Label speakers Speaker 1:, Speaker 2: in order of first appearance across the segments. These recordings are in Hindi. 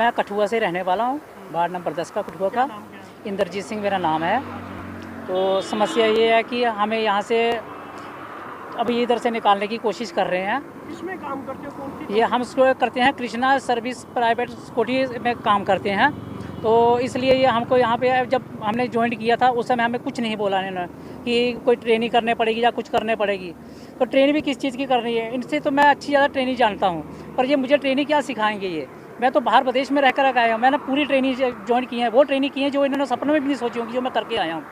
Speaker 1: मैं कठुआ से रहने वाला हूँ, वार्ड नंबर 10 का कठुआ का। इंद्रजीत सिंह मेरा नाम है। तो समस्या ये है कि हमें यहाँ से अभी इधर से निकालने की कोशिश कर रहे हैं।
Speaker 2: किसमें काम करते हो, कौन सी?
Speaker 1: ये हम इसको करते हैं कृष्णा सर्विस प्राइवेट स्कूटी में काम करते हैं। तो इसलिए ये हमको यहाँ पे जब हमने ज्वाइन किया था उस समय हमें कुछ नहीं बोला इन्होंने कि कोई ट्रेनिंग करने पड़ेगी या कुछ करने पड़ेगी। तो ट्रेनिंग भी किस चीज़ की करनी है, इनसे तो मैं अच्छी ज़्यादा ट्रेनिंग जानता हूँ, पर ये मुझे ट्रेनिंग क्या सिखाएंगे। ये मैं तो बाहर प्रदेश में रहकर आया हूँ, मैंने पूरी ट्रेनिंग ज्वाइन की है, वो ट्रेनिंग की है जो इन्होंने सपनों में भी नहीं सोची होंगी, जो मैं करके आया हूँ।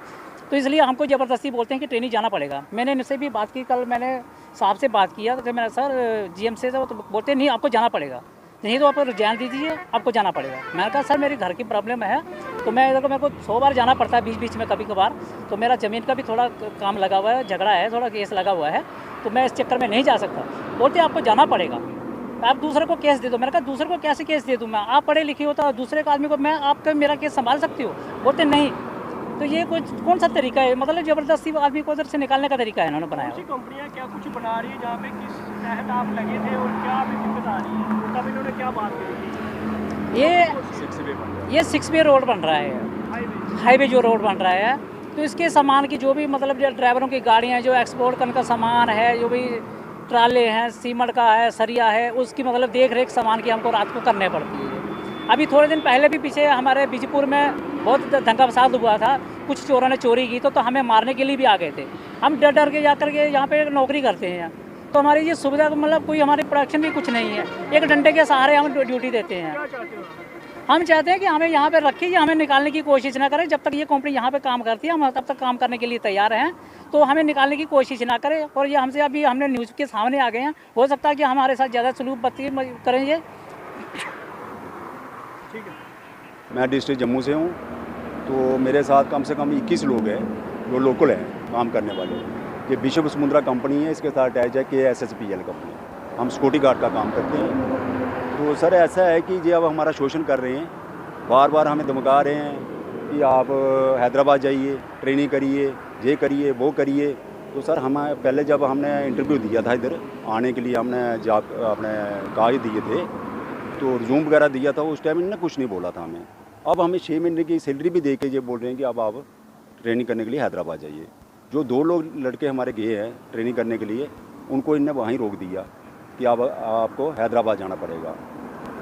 Speaker 1: तो इसलिए हमको ज़बरदस्ती बोलते हैं कि ट्रेनिंग जाना पड़ेगा। मैंने इनसे भी बात की, कल मैंने साहब से बात किया तो मैंने सर जीएम से, तो बोलते नहीं आपको जाना पड़ेगा, नहीं तो आप रिजाइन दीजिए, आपको जाना पड़ेगा। मैंने कहा सर मेरी घर की प्रॉब्लम है, तो मैं इधर को मेरे को 100 बार जाना पड़ता है बीच बीच में कभी कभार। तो मेरा ज़मीन का भी थोड़ा काम लगा हुआ है, झगड़ा है, थोड़ा केस लगा हुआ है, तो मैं इस चक्कर में नहीं जा सकता। बोलते आपको जाना पड़ेगा, आप दूसरे को केस दे दो। मैंने कहा दूसरे को कैसे केस दे दूँ मैं, आप पढ़े लिखे हो तो दूसरे का आदमी को मैं आपका मेरा केस संभाल सकती हो। बोलते नहीं। तो ये कौन सा तरीका है, मतलब ज़बरदस्ती आदमी को उधर से निकालने का तरीका है इन्होंने बनाया।
Speaker 2: कौन सी कंपनियां क्या कुछ बना रही है जहाँ पे किस तहत आप लगे थे और क्या अभी दिक्कत आ रही है, तब इन्होंने क्या बात करी थी?
Speaker 1: ये 6 वे रोड बन रहा है, हाईवे जो रोड बन रहा है। तो इसके सामान की जो भी मतलब जो ड्राइवरों की गाड़ियाँ जो एक्सपोर्ट करने का सामान है, जो भी ट्राले हैं, सीमेंट का है, सरिया है, उसकी मतलब देख रेख सामान की हमको रात को करने पड़ती है। अभी थोड़े दिन पहले भी पीछे हमारे बीजपुर में बहुत दंगा फसाद हुआ था, कुछ चोरों ने चोरी की तो हमें मारने के लिए भी आ गए थे। हम डर डर के जाकर के यहाँ पे नौकरी करते हैं, तो हमारी ये सुविधा मतलब कोई हमारी प्रोडक्शन भी कुछ नहीं है, एक डंडे के सहारे हम ड्यूटी देते हैं।
Speaker 2: क्या चाहते हो?
Speaker 1: हम चाहते हैं कि हमें यहाँ पे रखिए, हमें निकालने की कोशिश ना करें। जब तक ये कंपनी यहाँ पे काम करती है हम तब तक काम करने के लिए तैयार हैं, तो हमें निकालने की कोशिश ना करें। और ये हमसे अभी हमने न्यूज़ के सामने आ गए हैं, हो सकता है कि हमारे साथ ज़्यादा सलूक बत्ती करेंगे।
Speaker 2: ठीक है।
Speaker 3: मैं डिस्ट्रिक्ट जम्मू से हूँ, तो मेरे साथ कम से कम 21 लोग हैं जो लोकल हैं काम करने वाले। ये बिशप समुद्रा कंपनी है, इसके साथ अटैच है KSSPL कंपनी। हम सिक्योरिटी गार्ड का काम करते हैं। तो सर ऐसा है कि ये अब हमारा शोषण कर रहे हैं, बार बार हमें धमका रहे हैं कि आप हैदराबाद जाइए, ट्रेनिंग करिए, ये करिए, वो करिए। तो सर हम पहले जब हमने इंटरव्यू दिया था इधर आने के लिए, हमने जॉब अपने कागज दिए थे, तो रिज्यूम वगैरह दिया था, उस टाइम इन्होंने कुछ नहीं बोला था हमें। अब हमें 6 महीने की सैलरी भी दे के ये बोल रहे हैं कि अब आप ट्रेनिंग करने के लिए हैदराबाद जाइए। जो 2 लोग लड़के हमारे गए हैं ट्रेनिंग करने के लिए, उनको इनने वहीं रोक दिया कि अब आपको हैदराबाद जाना पड़ेगा।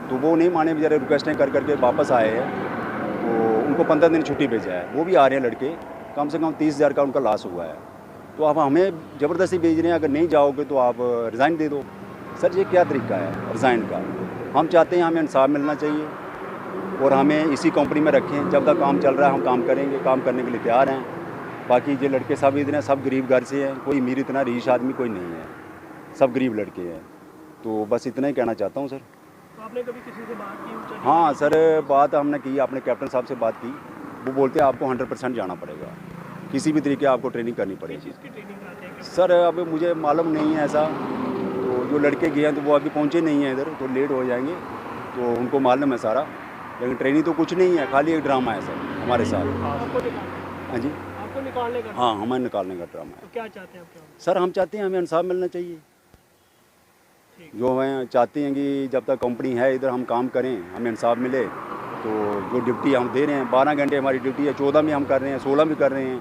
Speaker 3: तो वो नहीं माने, बेचारे रिक्वेस्टें कर करके वापस आए हैं। तो उनको 15 दिन छुट्टी भेजा है, वो भी आ रहे हैं लड़के, कम से कम 30,000 का उनका लॉस हुआ है। तो अब हमें ज़बरदस्ती भेज रहे हैं, अगर नहीं जाओगे तो आप रिज़ाइन दे दो। सर ये क्या तरीका है रिज़ाइन का? हम चाहते हैं हमें इंसाफ मिलना चाहिए और हमें इसी कंपनी में रखें। जब तक काम चल रहा है हम काम करेंगे, काम करने के लिए तैयार हैं। बाकी ये लड़के सब इधर हैं, सब गरीब घर से हैं, कोई अमीर इतना रीच आदमी कोई नहीं है, सब गरीब लड़के हैं। तो बस इतना ही कहना चाहता हूँ सर।
Speaker 2: तो आपने कभी किसी से बात की?
Speaker 3: हाँ सर, बात हमने की, अपने कैप्टन साहब से बात की। वो बोलते हैं आपको 100% जाना पड़ेगा, किसी भी तरीके आपको ट्रेनिंग करनी पड़ेगी।
Speaker 2: किस चीज़ की ट्रेनिंग कराते हैं?
Speaker 3: सर अब मुझे मालूम नहीं है ऐसा, तो जो लड़के गए हैं तो वो अभी पहुँचे नहीं हैं इधर, तो लेट हो जाएंगे, तो उनको मालूम है सारा। लेकिन ट्रेनिंग तो कुछ नहीं है, खाली एक ड्रामा है सर हमारे साथ।
Speaker 2: आपको निकालना?
Speaker 3: हाँ जी,
Speaker 2: आपको निकालने का?
Speaker 3: हाँ हमें निकालने का ड्रामा है।
Speaker 2: तो क्या चाहते हैं आप?
Speaker 3: सर हम चाहते हैं हमें इंसाफ मिलना चाहिए। जो हमें चाहते हैं कि जब तक कंपनी है इधर हम काम करें, हमें इंसाफ मिले। तो जो ड्यूटी हम दे रहे हैं 12 घंटे हमारी ड्यूटी है, 14 में हम कर रहे हैं, 16 भी कर रहे हैं,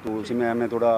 Speaker 3: तो उसी में हमें थोड़ा